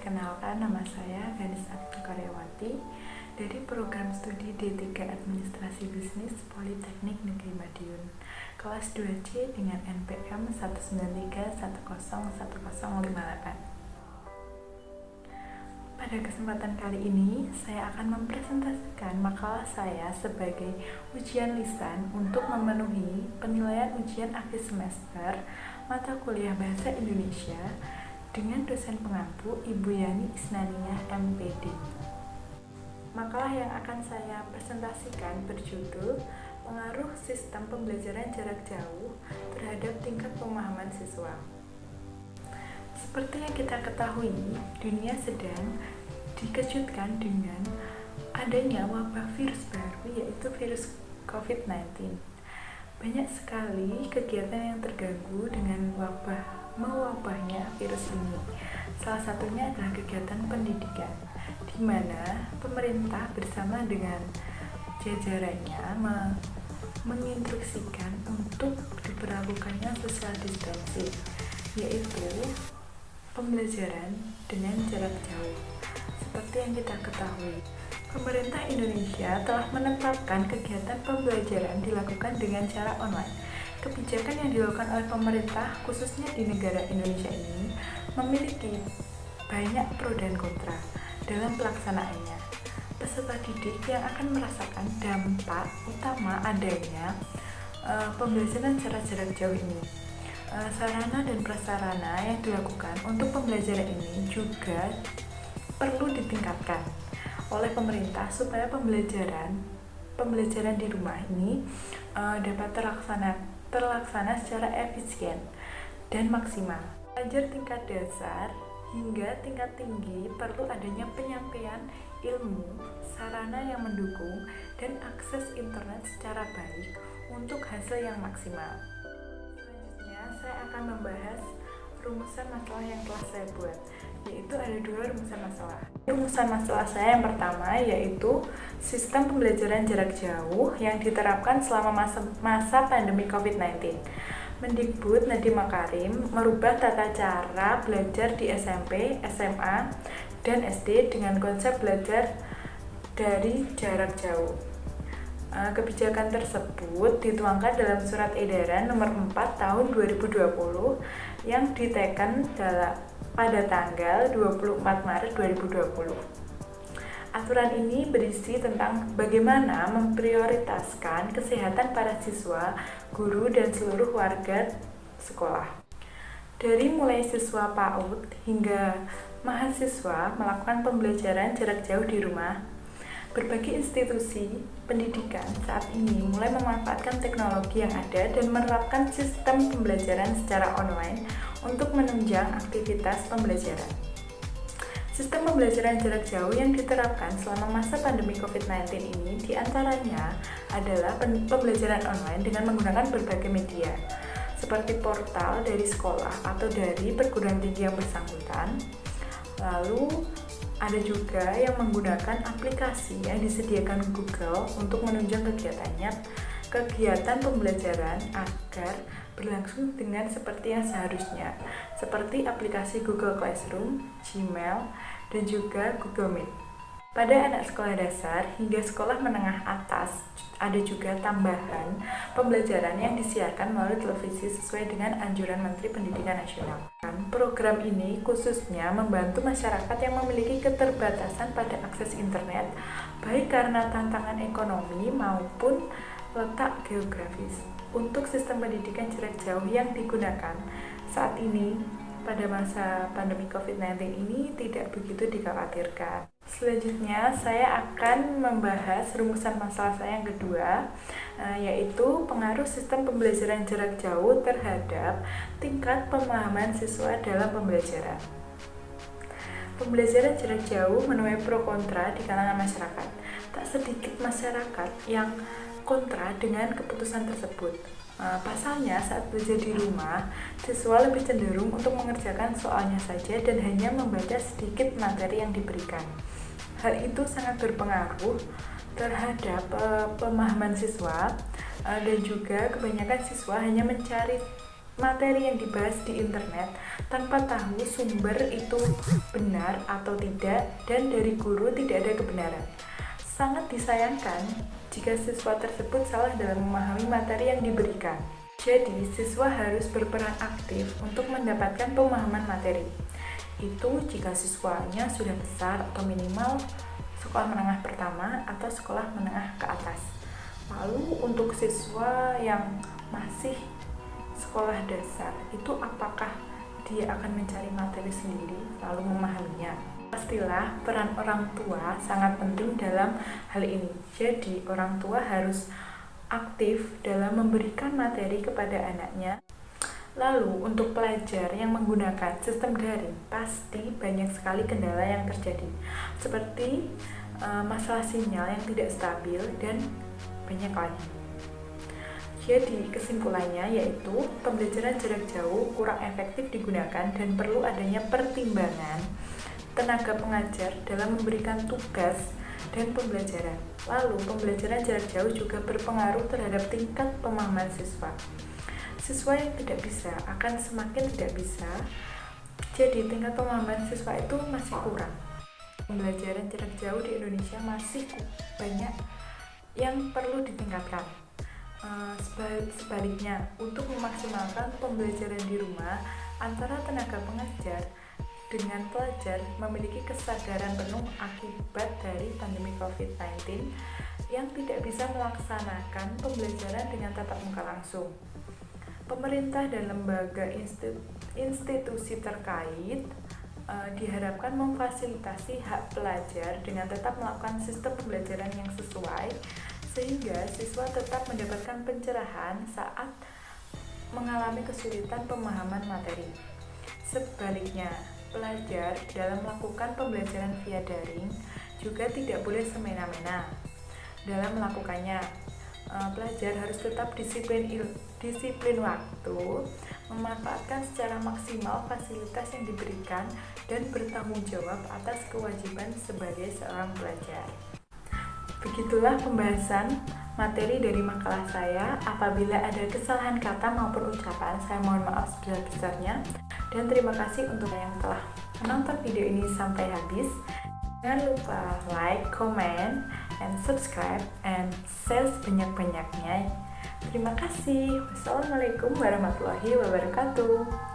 Perkenalkan, nama saya Ganis Akti Karyawati dari program studi D3 Administrasi Bisnis Politeknik Negeri Madiun, kelas 2C dengan NPM 193101058. Pada kesempatan kali ini, saya akan mempresentasikan makalah saya sebagai ujian lisan untuk memenuhi penilaian ujian akhir semester mata kuliah Bahasa Indonesia dengan dosen pengampu Ibu Yani Isnaniyah MPD. Makalah yang akan saya presentasikan berjudul Pengaruh Sistem Pembelajaran Jarak Jauh terhadap Tingkat Pemahaman Siswa. Seperti yang kita ketahui, dunia sedang dikejutkan dengan adanya wabah virus baru, yaitu virus COVID-19. Banyak sekali kegiatan yang terganggu dengan mewabahnya virus ini. Salah satunya adalah kegiatan pendidikan, di mana pemerintah bersama dengan jajarannya menginstruksikan untuk diberlakukannya social distancing, yaitu pembelajaran dengan jarak jauh. Seperti yang kita ketahui, pemerintah Indonesia telah menetapkan kegiatan pembelajaran dilakukan dengan cara online. Kebijakan yang dilakukan oleh pemerintah, khususnya di negara Indonesia ini, memiliki banyak pro dan kontra dalam pelaksanaannya. Peserta didik yang akan merasakan dampak utama adanya pembelajaran secara jarak jauh ini. Sarana dan prasarana yang dilakukan untuk pembelajaran ini juga perlu ditingkatkan oleh pemerintah supaya pembelajaran di rumah ini dapat terlaksana secara efisien dan maksimal. Pelajar tingkat dasar hingga tingkat tinggi perlu adanya penyampaian ilmu, sarana yang mendukung, dan akses internet secara baik untuk hasil yang maksimal. Selanjutnya, saya akan membahas rumusan masalah yang telah saya buat, yaitu ada 2 rumusan masalah. Rumusan masalah saya yang pertama yaitu sistem pembelajaran jarak jauh yang diterapkan selama masa pandemi COVID-19. Mendikbud Nadiem Makarim merubah tata cara belajar di SMP, SMA, dan SD dengan konsep belajar dari jarak jauh. Kebijakan tersebut dituangkan dalam Surat Edaran Nomor 4 Tahun 2020 yang diteken pada tanggal 24 Maret 2020. Aturan ini berisi tentang bagaimana memprioritaskan kesehatan para siswa, guru, dan seluruh warga sekolah. Dari mulai siswa PAUD hingga mahasiswa melakukan pembelajaran jarak jauh di rumah, berbagai institusi pendidikan saat ini mulai memanfaatkan teknologi yang ada dan menerapkan sistem pembelajaran secara online untuk menunjang aktivitas pembelajaran. Sistem pembelajaran jarak jauh yang diterapkan selama masa pandemi COVID-19 ini diantaranya adalah pembelajaran online dengan menggunakan berbagai media, seperti portal dari sekolah atau dari perguruan tinggi yang bersangkutan. Lalu ada juga yang menggunakan aplikasi yang disediakan Google untuk menunjang kegiatan pembelajaran agar berlangsung dengan seperti yang seharusnya, seperti aplikasi Google Classroom, Gmail, dan juga Google Meet. Pada anak sekolah dasar hingga sekolah menengah atas, ada juga tambahan pembelajaran yang disiarkan melalui televisi sesuai dengan anjuran Menteri Pendidikan Nasional. Program ini khususnya membantu masyarakat yang memiliki keterbatasan pada akses internet, baik karena tantangan ekonomi maupun letak geografis. Untuk sistem pendidikan jarak jauh yang digunakan saat ini pada masa pandemi COVID-19 ini tidak begitu dikhawatirkan. Selanjutnya, saya akan membahas rumusan masalah saya yang kedua, yaitu pengaruh sistem pembelajaran jarak jauh terhadap tingkat pemahaman siswa dalam pembelajaran. Pembelajaran jarak jauh menuai pro kontra di kalangan masyarakat. Tak sedikit masyarakat yang kontra dengan keputusan tersebut. Pasalnya, saat belajar di rumah, siswa lebih cenderung untuk mengerjakan soalnya saja dan hanya membaca sedikit materi yang diberikan. Hal itu sangat berpengaruh terhadap pemahaman siswa dan juga kebanyakan siswa hanya mencari materi yang dibahas di internet tanpa tahu sumber itu benar atau tidak, dan dari guru tidak ada kebenaran. Sangat disayangkan jika siswa tersebut salah dalam memahami materi yang diberikan. Jadi, siswa harus berperan aktif untuk mendapatkan pemahaman materi. Itu jika siswanya sudah besar atau minimal sekolah menengah pertama atau sekolah menengah ke atas. Lalu untuk siswa yang masih sekolah dasar, itu apakah dia akan mencari materi sendiri lalu memahaminya? Pastilah peran orang tua sangat penting dalam hal ini. Jadi orang tua harus aktif dalam memberikan materi kepada anaknya. Lalu untuk pelajar yang menggunakan sistem daring, pasti banyak sekali kendala yang terjadi, seperti masalah sinyal yang tidak stabil dan banyak lagi. Jadi kesimpulannya yaitu pembelajaran jarak jauh kurang efektif digunakan dan perlu adanya pertimbangan tenaga pengajar dalam memberikan tugas dan pembelajaran. Lalu pembelajaran jarak jauh juga berpengaruh terhadap tingkat pemahaman siswa. Siswa yang tidak bisa akan semakin tidak bisa, jadi tingkat pemahaman siswa itu masih kurang. Pembelajaran jarak jauh di Indonesia masih banyak yang perlu ditingkatkan. Sebaliknya, untuk memaksimalkan pembelajaran di rumah, antara tenaga pengajar dengan pelajar memiliki kesadaran penuh akibat dari pandemi COVID-19 yang tidak bisa melaksanakan pembelajaran dengan tatap muka langsung. Pemerintah dan lembaga institusi terkait diharapkan memfasilitasi hak pelajar dengan tetap melakukan sistem pembelajaran yang sesuai, sehingga siswa tetap mendapatkan pencerahan saat mengalami kesulitan pemahaman materi. Sebaliknya, pelajar dalam melakukan pembelajaran via daring juga tidak boleh semena-mena dalam melakukannya. Pelajar harus tetap disiplin waktu, memanfaatkan secara maksimal fasilitas yang diberikan, dan bertanggung jawab atas kewajiban sebagai seorang pelajar. Begitulah pembahasan materi dari makalah saya. Apabila ada kesalahan kata maupun ucapan, saya mohon maaf sebesar-besarnya. Dan terima kasih untuk yang telah menonton video ini sampai habis. Jangan lupa like, comment, and subscribe, and share sebanyak-banyaknya. Terima kasih. Wassalamualaikum warahmatullahi wabarakatuh.